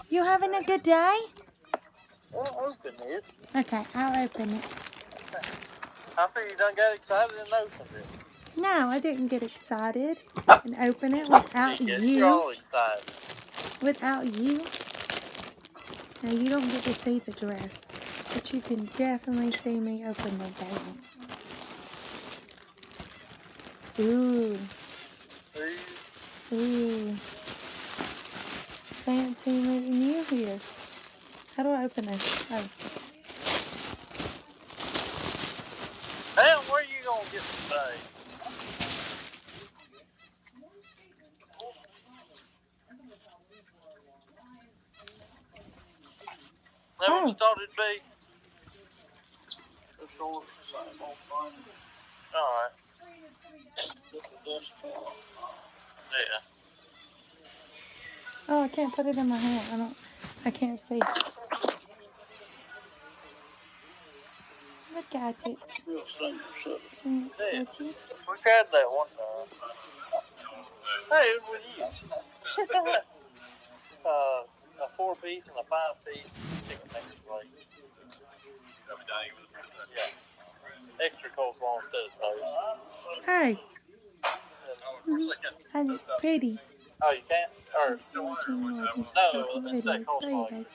You having a good day? Well, open it. Okay, I'll open it. I figured you done got excited and opened it. No, I didn't get excited and open it without You're you. all excited. Without you. Now, you don't get to see the dress, but you can definitely see me open the bag. Ooh. Ooh. Fancy meeting you here. How do I open this? Oh. Damn, where you gonna get today? That what you thought it'd be? Alright. Yeah. Oh, I can't put it in my hand. I can't see. Look at it. Isn't it pretty? We tried that one time. Hey, it was you. A 4-piece and a 5-piece chicken nugget plate. Yeah. Extra coleslaw instead of toast. Hey. I look pretty. Oh, you can't? Or Watching more than no, videos instead of for you coleslaw. guys.